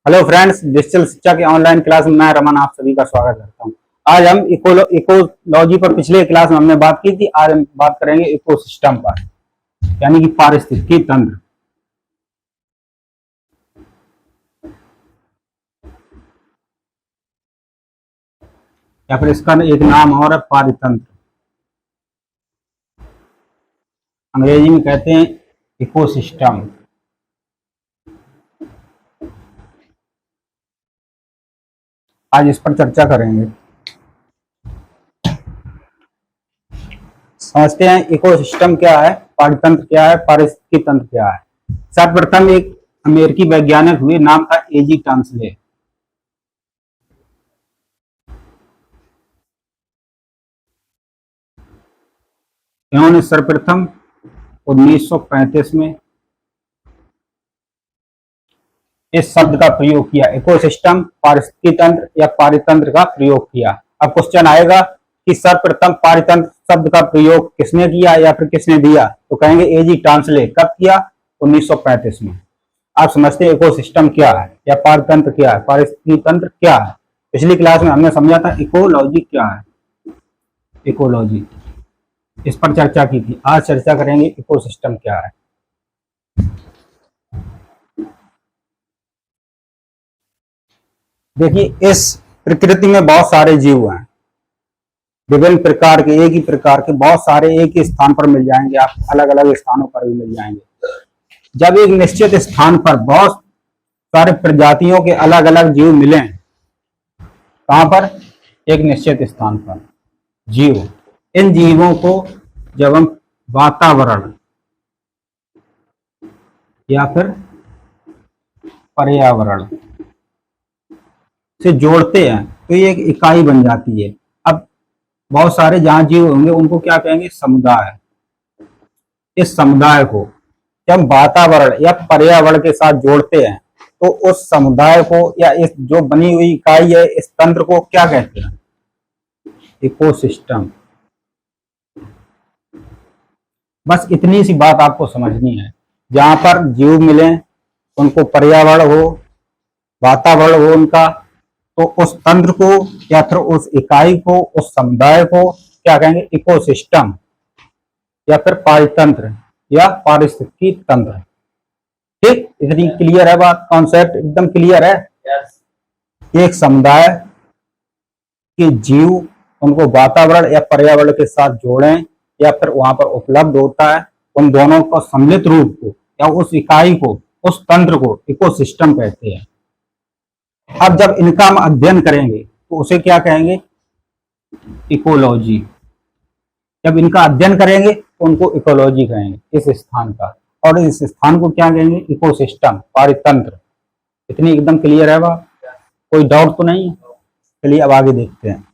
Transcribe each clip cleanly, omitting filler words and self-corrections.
Hello friends, digital शिक्षा के online class में मैं रमन आप सभी का स्वागत करता हूं। आज हम इकोलॉजी पर पिछले क्लास में हमने बात की थी। आज हम बात करेंगे इकोसिस्टम पर, यानी कि पारिस्थितिकी तंत्र, या फिर इसका एक नाम और है पारितंत्र। अंग्रेजी में कहते हैं इकोसिस्टम। आज इस पर चर्चा करेंगे। समझते हैं इकोसिस्टम क्या है, पारितंत्र क्या है, पारिस्थितिकी तंत्र क्या है। सर्वप्रथम एक अमेरिकी वैज्ञानिक हुए, नाम था एजी टॉन्सले। इन्होंने सर्वप्रथम 1935 में इस शब्द का प्रयोग किया, इकोसिस्टम, पारिस्थितिकी तंत्र या पारितंत्र का प्रयोग किया। अब क्वेश्चन आएगा कि सर्वप्रथम पारितंत्र शब्द का प्रयोग किसने किया या फिर किसने दिया, तो कहेंगे एजी टॉन्सले। कब किया? 1935 में। आप समझते हैं इकोसिस्टम क्या है या पारितंत्र क्या है, पारिस्थितिकी तंत्र क्या है। पिछली क्लास में हमने समझा था इकोलॉजी क्या है, इकोलॉजी, इस पर चर्चा की थी। आज चर्चा करेंगे इकोसिस्टम क्या है। देखिए, इस प्रकृति में बहुत सारे जीव हैं, विभिन्न प्रकार के, एक ही प्रकार के बहुत सारे एक ही स्थान पर मिल जाएंगे, आप अलग अलग स्थानों पर भी मिल जाएंगे। जब एक निश्चित स्थान पर बहुत सारे प्रजातियों के अलग अलग जीव मिले, कहां पर? एक निश्चित स्थान पर जीव, इन जीवों को जब हम वातावरण या फिर पर्यावरण से जोड़ते हैं तो ये एक इकाई बन जाती है। अब बहुत सारे जहां जीव होंगे उनको क्या कहेंगे? समुदाय। इस समुदाय को जब वातावरण या पर्यावरण के साथ जोड़ते हैं तो उस समुदाय को या इस जो बनी हुई इकाई है, इस तंत्र को क्या कहते हैं? इकोसिस्टम। बस इतनी सी बात आपको समझनी है। जहां पर जीव मिले, उनको पर्यावरण हो, वातावरण हो उनका, तो उस तंत्र को या फिर उस इकाई को, उस समुदाय को क्या कहेंगे? इकोसिस्टम या फिर पारितंत्र या पारिस्थितिकी तंत्र। ठीक, इतनी क्लियर है बात, कॉन्सेप्ट एकदम क्लियर है। एक समुदाय के जीव, उनको वातावरण या पर्यावरण के साथ जोड़ें या फिर वहां पर उपलब्ध होता है, उन दोनों को सम्मिलित रूप को या उस इकाई को, उस तंत्र को इकोसिस्टम कहते हैं। अब जब इनका हम अध्ययन करेंगे तो उसे क्या कहेंगे? इकोलॉजी। जब इनका अध्ययन करेंगे तो उनको इकोलॉजी कहेंगे, इस स्थान का, और इस स्थान को क्या कहेंगे? इकोसिस्टम, पारितंत्र। इतनी एकदम क्लियर है बात, कोई डाउट तो नहीं? चलिए अब आगे देखते हैं।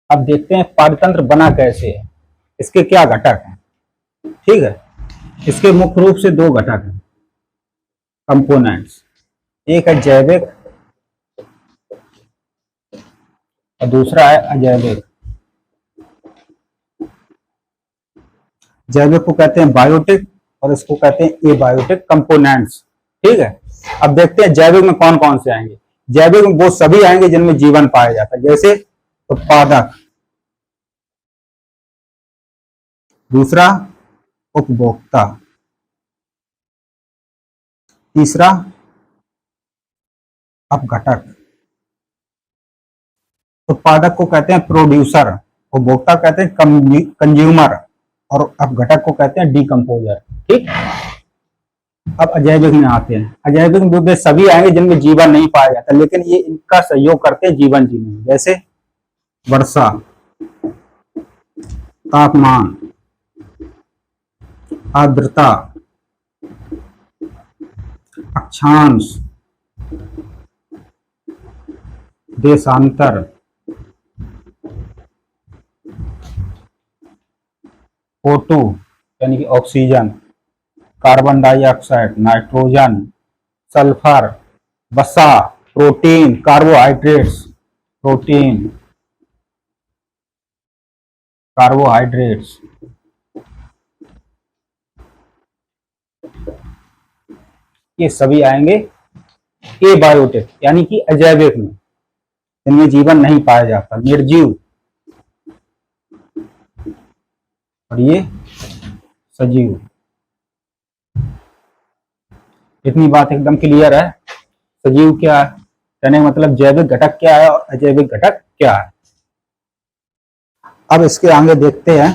अब देखते हैं पारितंत्र बना कैसे है, इसके क्या घटक हैं। ठीक है, इसके मुख्य रूप से दो घटक हैं, कंपोनेंट्स। एक है जैविक और दूसरा है अजैविक। जैविक को कहते हैं बायोटिक और इसको कहते हैं एबायोटिक कंपोनेंट्स। ठीक है, अब देखते हैं जैविक में कौन कौन से आएंगे। जैविक में वो सभी आएंगे जिनमें जीवन पाया जाता है, जैसे उत्पादक, दूसरा उपभोक्ता, तीसरा अपघटक। उत्पादक को कहते हैं प्रोड्यूसर, उपभोक्ता कहते हैं कंज्यूमर, और अपघटक को कहते हैं डिकम्पोजर। ठीक, अब अजैविक में आते हैं। अजैविक में वे सभी आएंगे जिनमें जीवन नहीं पाया जाता, लेकिन ये इनका सहयोग करते हैं जीवन जीने में, जैसे वर्षा, तापमान, आर्द्रता, अक्षांश, देशांतर, O2 यानी कि oxygen, carbon dioxide, nitrogen, sulphur, वसा, प्रोटीन, कार्बोहाइड्रेट्स, प्रोटीन, कार्बोहाइड्रेट्स, ये सभी आएंगे एबायोटिक यानी कि अजैविक में, इनमें जीवन नहीं पाया जाता, निर्जीव। और ये सजीव। इतनी बात एकदम क्लियर है। सजीव क्या है, कहने का मतलब जैविक घटक क्या है और अजैविक घटक क्या है। अब इसके आगे देखते हैं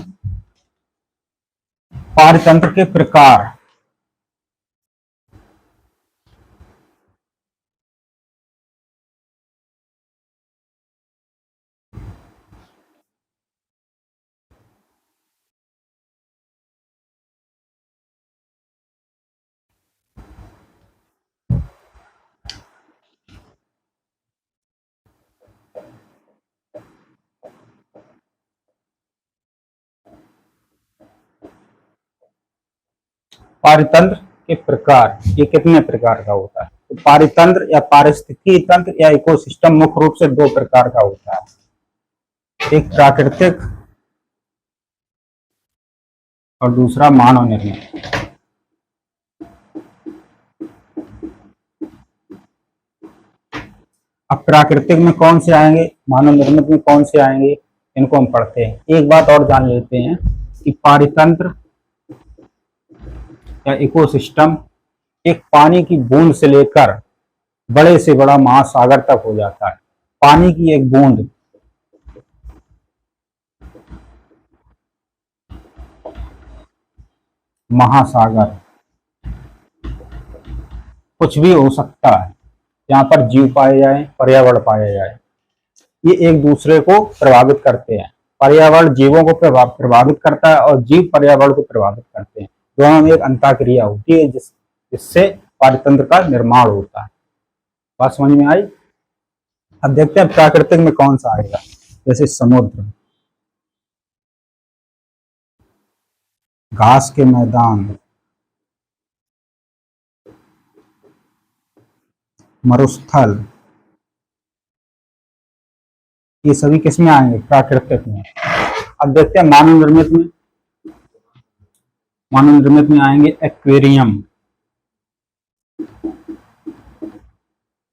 पारतंत्र के प्रकार। पारितंत्र के प्रकार, ये कितने प्रकार का होता है। तो पारितंत्र या पारिस्थितिकी तंत्र या इकोसिस्टम मुख्य रूप से दो प्रकार का होता है, एक प्राकृतिक और दूसरा मानव निर्मित। अब प्राकृतिक में कौन से आएंगे, मानव निर्मित में कौन से आएंगे, इनको हम पढ़ते हैं। एक बात और जान लेते हैं कि पारितंत्र या इकोसिस्टम एक पानी की बूंद से लेकर बड़े से बड़ा महासागर तक हो जाता है। पानी की एक बूंद महासागर, कुछ भी हो सकता है यहाँ पर जीव पाए जाए, पर्यावरण पाया जाए। ये एक दूसरे को प्रभावित करते हैं। पर्यावरण जीवों को प्रभावित करता है और जीव पर्यावरण को प्रभावित करते हैं। दोनों में एक अंतःक्रिया होती है जिससे पारितंत्र का निर्माण होता है। बात समझ में आई। अब देखते हैं प्राकृतिक में कौन सा आएगा। जैसे समुद्र, घास के मैदान, मरुस्थल, ये सभी किसमें आएंगे, प्राकृतिक में। अब देखते हैं मानव निर्मित में। मानव निर्मित में आएंगे एक्वेरियम,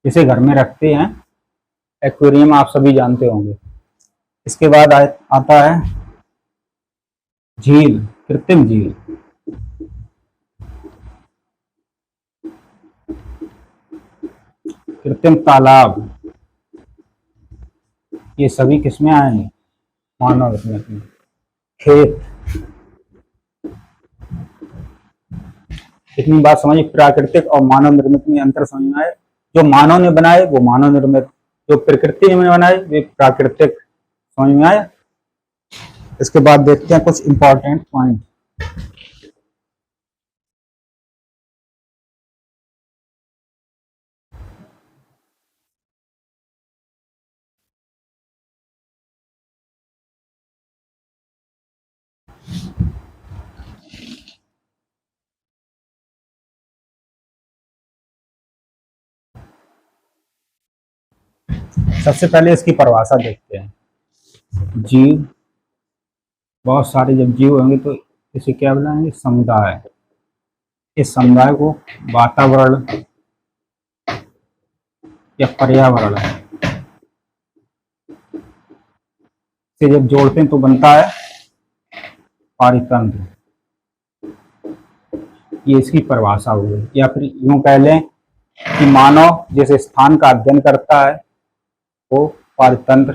जिसे घर में रखते हैं, एक्वेरियम आप सभी जानते होंगे। इसके बाद आता है झील, कृत्रिम झील, कृत्रिम तालाब, ये सभी किसमें आएंगे, मानव निर्मित में। खेत, इतनी बात समझिए। प्राकृतिक और मानव निर्मित में अंतर समझ में आए। जो मानव ने बनाए वो मानव निर्मित, जो प्रकृति ने बनाए वे प्राकृतिक। समझ में आया। इसके बाद देखते हैं कुछ इंपॉर्टेंट पॉइंट। सबसे पहले इसकी परिभाषा देखते हैं। जीव, बहुत सारे जब जीव होंगे तो इसे क्या बुलाएंगे, समुदाय। इस समुदाय को वातावरण या पर्यावरण से जब जोड़ते हैं तो बनता है पारितंत्र। ये इसकी परिभाषा हुई। या फिर यूं कह लें कि मानव जिस स्थान का अध्ययन करता है वो पारितंत्र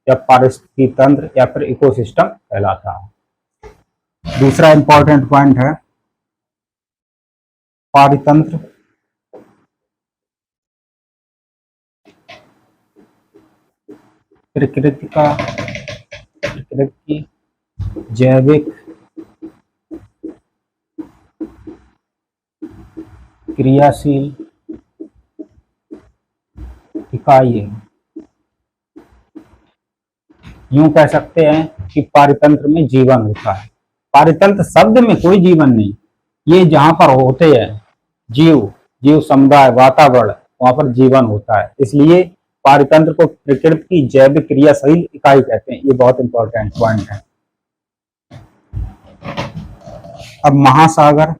या पारिस्थितिकी तंत्र या फिर इकोसिस्टम कहलाता है। दूसरा इंपॉर्टेंट पॉइंट है पारितंत्र प्रकृति की जैविक क्रियाशील इकाई है। यूं कह सकते हैं कि पारितंत्र में जीवन होता है। पारितंत्र शब्द में कोई जीवन नहीं, ये जहां पर होते हैं जीव, जीव समुदाय, वातावरण, वहां पर जीवन होता है। इसलिए पारितंत्र को प्रकृति की जैविक क्रियाशील इकाई कहते हैं। ये बहुत इंपॉर्टेंट पॉइंट है। अब महासागर,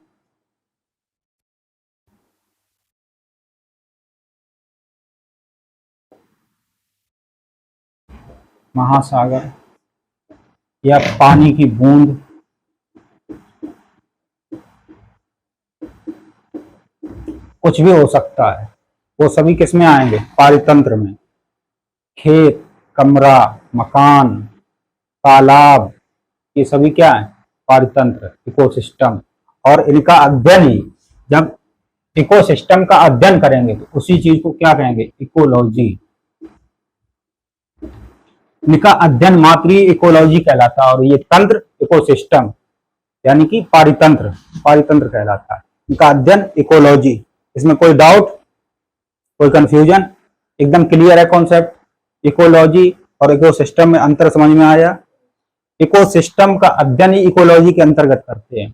महासागर या पानी की बूंद, कुछ भी हो सकता है, वो सभी किसमें आएंगे? पारितंत्र में। खेत, कमरा, मकान, तालाब, ये सभी क्या है? पारितंत्र, इकोसिस्टम। और इनका अध्ययन ही, जब इकोसिस्टम का अध्ययन करेंगे तो उसी चीज को क्या कहेंगे? इकोलॉजी। इनका अध्ययन मात्र ही इकोलॉजी कहलाता है, और ये तंत्र इकोसिस्टम यानी कि पारितंत्र, पारितंत्र कहलाता है। इनका अध्ययन इकोलॉजी। इसमें कोई डाउट, कोई कंफ्यूजन? एकदम क्लियर है कॉन्सेप्ट। इकोलॉजी और इकोसिस्टम में अंतर समझ में आया। इकोसिस्टम का अध्ययन ही इकोलॉजी के अंतर्गत करते हैं,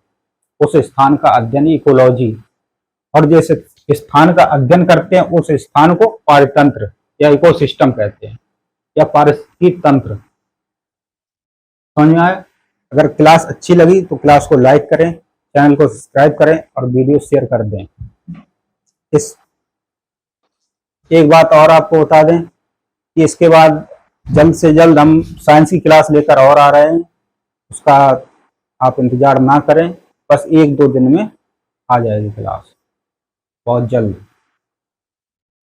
उस स्थान का अध्ययन ही इकोलॉजी, और जैसे स्थान का अध्ययन करते हैं उस स्थान को पारितंत्र या इकोसिस्टम कहते हैं, या पारिस्थितिक तंत्र। समझ में आया? अगर क्लास अच्छी लगी तो क्लास को लाइक करें, चैनल को सब्सक्राइब करें और वीडियो शेयर कर दें। इस एक बात और आपको बता दें कि इसके बाद जल्द से जल्द हम साइंस की क्लास लेकर और आ रहे हैं, उसका आप इंतजार ना करें, बस 1-2 दिन में आ जाएगी क्लास, बहुत जल्द।